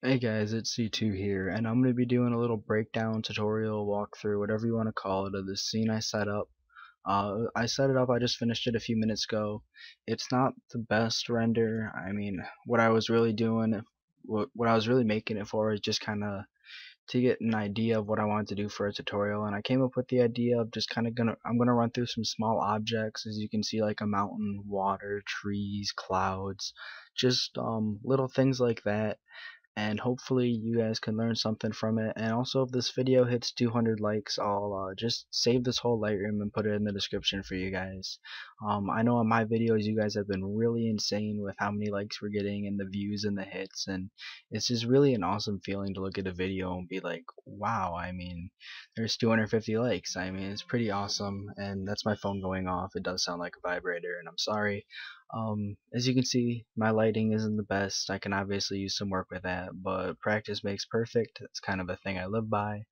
Hey guys, it's C2 here, and I'm going to be doing a little breakdown, tutorial, walkthrough, whatever you want to call it, of this scene I set up. I set it up, I just finished it a few minutes ago. It's not the best render. I mean, what I was really doing, what I was really making it for is just kind of to get an idea of what I wanted to do for a tutorial, and I came up with the idea of just I'm gonna run through some small objects, as you can see, like a mountain, water, trees, clouds, just little things like that, and hopefully you guys can learn something from it. And also, if this video hits 200 likes, I'll just save this whole Lightroom and put it in the description for you guys. I know on my videos you guys have been really insane with how many likes we're getting and the views and the hits, and it's just really an awesome feeling to look at a video and be like, wow, I mean, there's 250 likes. I mean, it's pretty awesome. And that's my phone going off. It does sound like a vibrator, and I'm sorry. As you can see, my lighting isn't the best. I can obviously use some work with that, but practice makes perfect. It's kind of a thing I live by.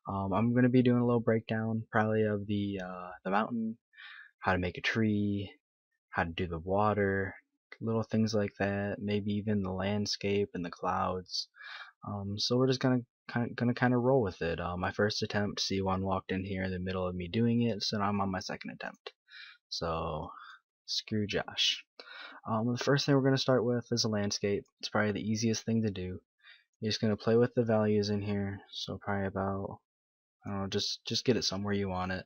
I'm going to be doing a little breakdown, probably of the mountain, how to make a tree, how to do the water, little things like that. Maybe even the landscape and the clouds. So we're just gonna roll with it. My first attempt, C1 walked in here in the middle of me doing it, so now I'm on my second attempt. So screw Josh. The first thing we're going to start with is a landscape. It's probably the easiest thing to do. You're just going to play with the values in here. So probably about, I don't know, just get it somewhere you want it.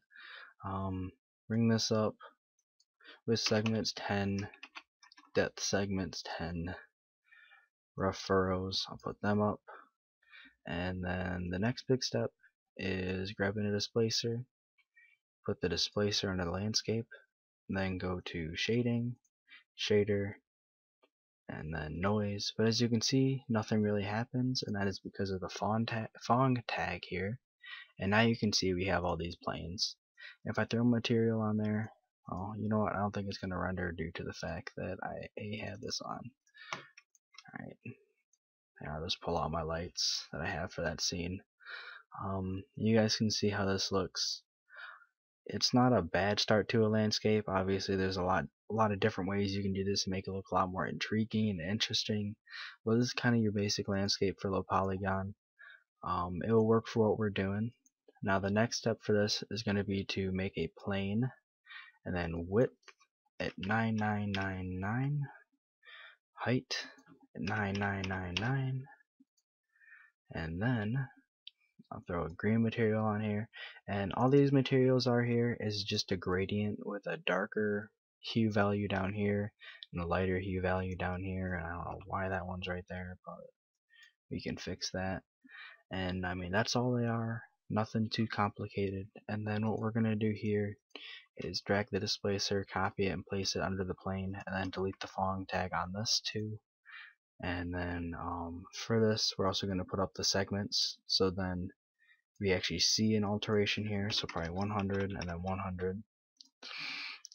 Bring this up with segments 10, depth segments 10, rough furrows, I'll put them up. And then the next big step is grabbing a displacer, put the displacer into the landscape, and then go to shading, shader, and then noise. But as you can see, nothing really happens, and that is because of the Fong tag here. And now you can see we have all these planes. If I throw material on there, oh, you know what, I don't think it's going to render due to the fact that I had this on. Alright, I'll just pull out my lights that I have for that scene. You guys can see how this looks. It's not a bad start to a landscape. Obviously there's a lot of different ways you can do this and make it look a lot more intriguing and interesting, but this is kind of your basic landscape for low polygon. It will work for what we're doing. Now the next step for this is going to be to make a plane, and then width at 9999, height at 9999, and then I'll throw a green material on here, and all these materials are here is just a gradient with a darker hue value down here and a lighter hue value down here, and I don't know why that one's right there, but we can fix that. And I mean, that's all they are, nothing too complicated. And then what we're gonna do here is drag the displacer, copy it, and place it under the plane, and then delete the Fong tag on this too. And then for this, we're also going to put up the segments, so then we actually see an alteration here, so probably 100 and then 100,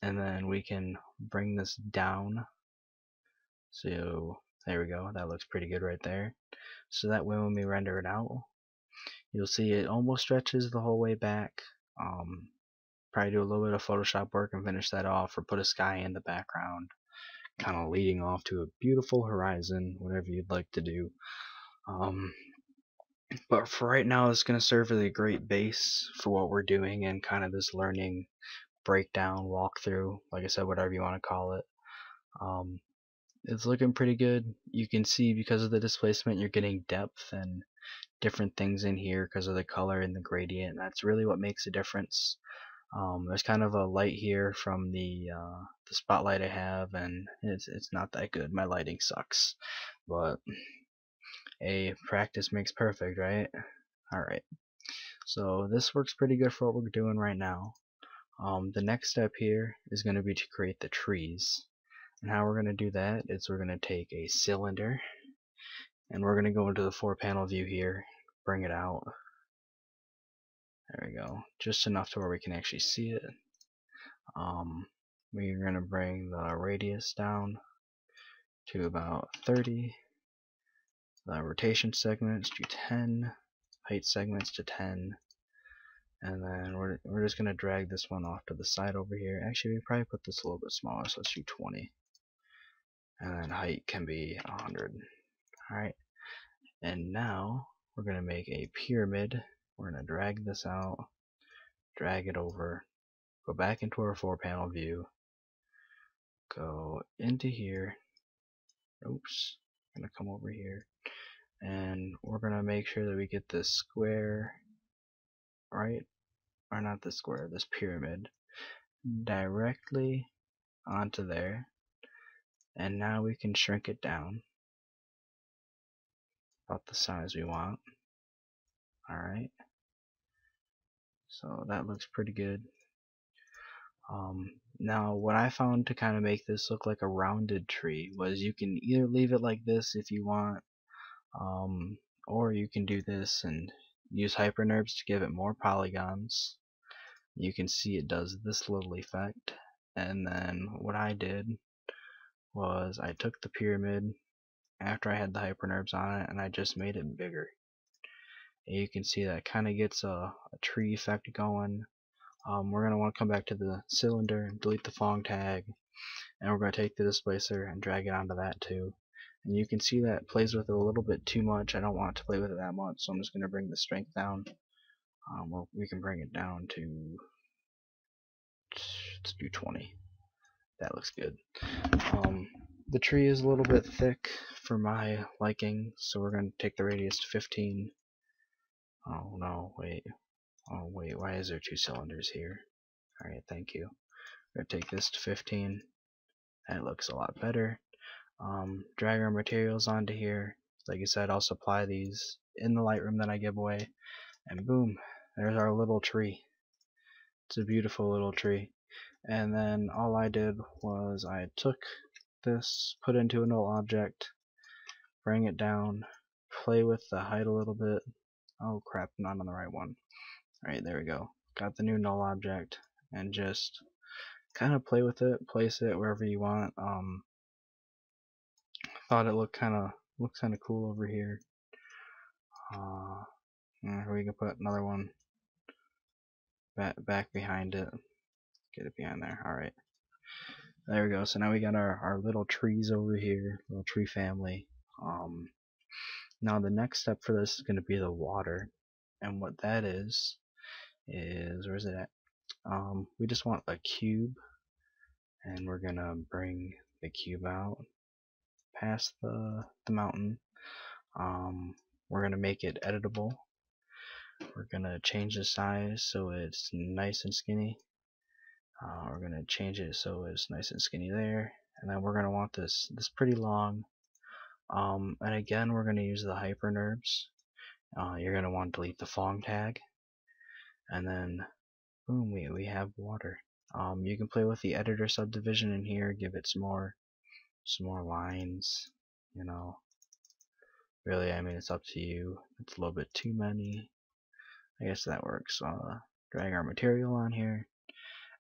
and then we can bring this down. So there we go, that looks pretty good right there. So that way when we render it out, you'll see it almost stretches the whole way back. Probably do a little bit of Photoshop work and finish that off, or put a sky in the background, kind of leading off to a beautiful horizon, whatever you'd like to do. But for right now, it's going to serve as a great base for what we're doing and kind of this learning breakdown walkthrough, like I said, whatever you want to call it. It's looking pretty good. You can see because of the displacement you're getting depth and different things in here because of the color and the gradient. That's really what makes a difference. There's kind of a light here from the spotlight I have, and it's not that good. My lighting sucks, but practice makes perfect, right? Alright, so this works pretty good for what we're doing right now. The next step here is going to be to create the trees. And how we're going to do that is we're going to take a cylinder, and we're going to go into the 4-panel view here, bring it out. There we go, just enough to where we can actually see it. We're going to bring the radius down to about 30, the rotation segments to 10, height segments to 10, and then we're just going to drag this one off to the side over here. Actually, we probably put this a little bit smaller, so let's do 20, and then height can be 100. Alright, And now we're going to make a pyramid. We're going to drag this out, drag it over, go back into our 4-panel view, go into here. Oops, I'm going to come over here, and we're going to make sure that we get this square, right, or not this square, this pyramid, directly onto there. And now we can shrink it down about the size we want. Alright, so that looks pretty good. Now what I found to kind of make this look like a rounded tree was you can either leave it like this if you want, or you can do this and use hyperNURBs to give it more polygons. You can see it does this little effect. And then what I did was I took the pyramid after I had the hyperNURBs on it and I just made it bigger. And you can see that kind of gets a tree effect going. We're going to want to come back to the cylinder and delete the Phong tag, and we're going to take the displacer and drag it onto that too. And you can see that it plays with it a little bit too much. I don't want to play with it that much, so I'm just going to bring the strength down. Well, we can bring it down to, let's do 20. That looks good. The tree is a little bit thick for my liking, so we're going to take the radius to 15. Oh no, wait. Oh wait, why is there 2 cylinders here? Alright, thank you. We're going to take this to 15. That looks a lot better. Drag our materials onto here. Like I said, I'll supply these in the Lightroom that I give away. And boom, there's our little tree. It's a beautiful little tree. And then all I did was I took this, put it into a null object, bring it down, play with the height a little bit. Oh crap, not on the right one. Alright, there we go. Got the new null object, and just kind of play with it, place it wherever you want. Thought it looked kind of cool over here. We can put another one back behind it. Get it behind there. Alright. There we go. So now we got our little trees over here, little tree family. Now the next step for this is going to be the water. And what that is where's it at? We just want a cube, and we're gonna bring the cube out past the mountain. We're gonna make it editable. We're gonna change the size so it's nice and skinny. We're gonna change it so it's nice and skinny there, and then we're gonna want this pretty long. And again, we're gonna use the hyperNURBs. You're gonna want to delete the Phong tag, and then boom, we have water. You can play with the editor subdivision in here, give it some more lines, you know. Really, I mean, it's up to you. It's a little bit too many. I guess that works. Drag our material on here,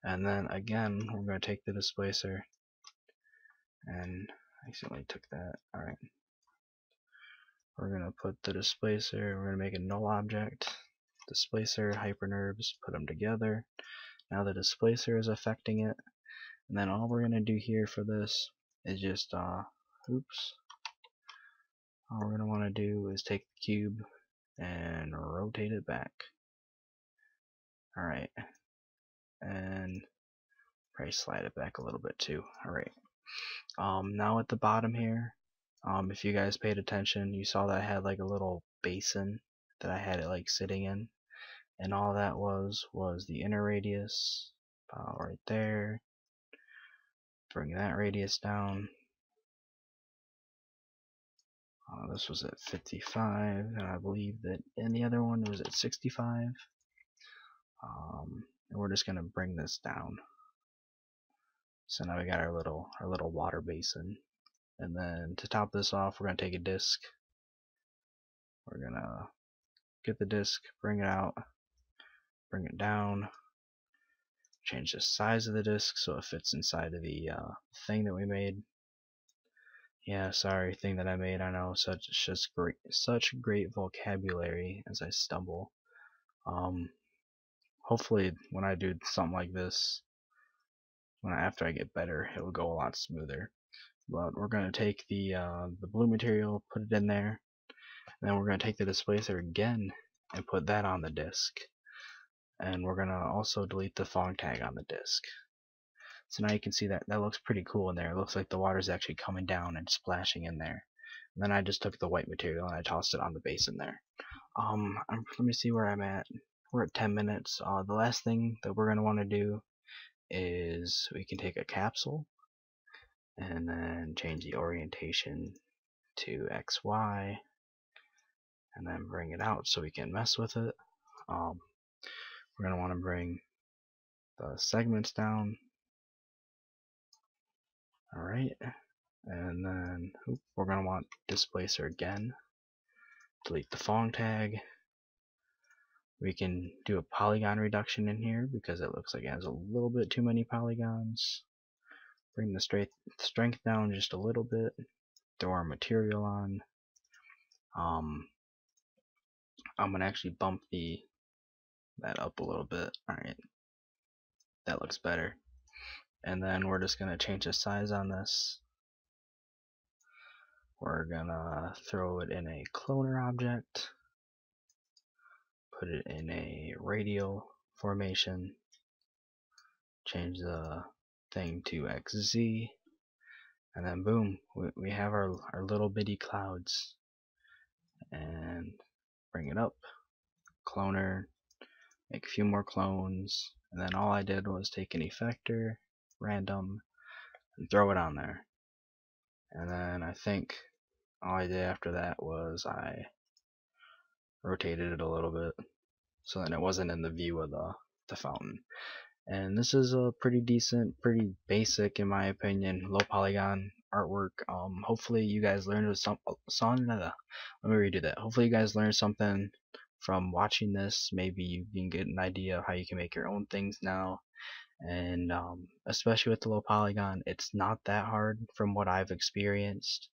and then again, we're going to take the displacer, and I accidentally took that. Alright. We're going to put the displacer, we're going to make a null object, displacer, hyperNURBs, put them together. Now the displacer is affecting it, and then all we're going to do here for this is just, oops. All we're going to want to do is take the cube and rotate it back. Alright. And probably slide it back a little bit too. Alright. Now at the bottom here, if you guys paid attention, you saw that I had like a little basin that I had it like sitting in. And all that was the inner radius, right there. Bring that radius down. This was at 55, and I believe that in the other one was at 65. And we're just gonna bring this down. So now we got our little water basin. And then to top this off, we're gonna take a disc. We're gonna get the disc, bring it out, bring it down, change the size of the disc so it fits inside of the thing that we made. Yeah, sorry, thing that I made. I know, such great vocabulary as I stumble. Hopefully, when I do something like this, after I get better, it will go a lot smoother. But we're gonna take the blue material, put it in there, Then we're going to take the displacer again and put that on the disk. And we're going to also delete the fog tag on the disk. So now you can see that looks pretty cool in there. It looks like the water is actually coming down and splashing in there. And then I just took the white material and I tossed it on the base in there. Let me see where I'm at. We're at 10 minutes. The last thing that we're going to want to do is we can take a capsule and then change the orientation to XY and then bring it out so we can mess with it. We're going to want to bring the segments down. Alright, and then we're going to want displacer again. Delete the fog tag. We can do a polygon reduction in here because it looks like it has a little bit too many polygons. Bring the strength down just a little bit. Throw our material on. I'm gonna actually bump that up a little bit. Alright, that looks better. And then we're just gonna change the size on this. We're gonna throw it in a cloner object. Put it in a radial formation. Change the thing to XZ. And then boom, we have our little bitty clouds. And bring it up, cloner, make a few more clones, and then all I did was take an effector, random, and throw it on there. And then I think all I did after that was I rotated it a little bit so that it wasn't in the view of the fountain. And this is a pretty decent, pretty basic in my opinion, low polygon artwork. Hopefully you guys learned let me redo that. Hopefully you guys learned something from watching this. Maybe you can get an idea of how you can make your own things now. And especially with the low polygon, it's not that hard from what I've experienced.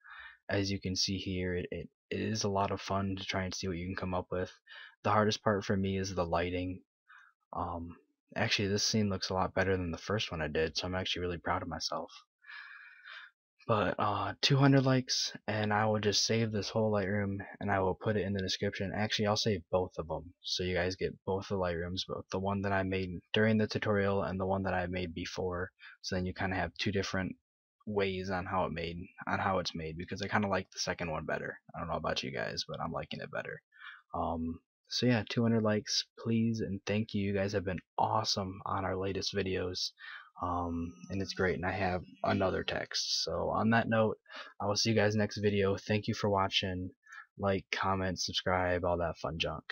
As you can see here, it is a lot of fun to try and see what you can come up with. The hardest part for me is the lighting. Actually, this scene looks a lot better than the first one I did, so I'm actually really proud of myself. But 200 likes, and I will just save this whole Lightroom, and I will put it in the description. Actually, I'll save both of them, so you guys get both the Lightrooms, both the one that I made during the tutorial and the one that I made before. So then you kind of have two different ways on how it's made, because I kind of like the second one better. I don't know about you guys, but I'm liking it better. So yeah, 200 likes please, and thank you. You guys have been awesome on our latest videos, and it's great, and I have another text. So on that note, I will see you guys next video. Thank you for watching. Like, comment, subscribe, all that fun junk.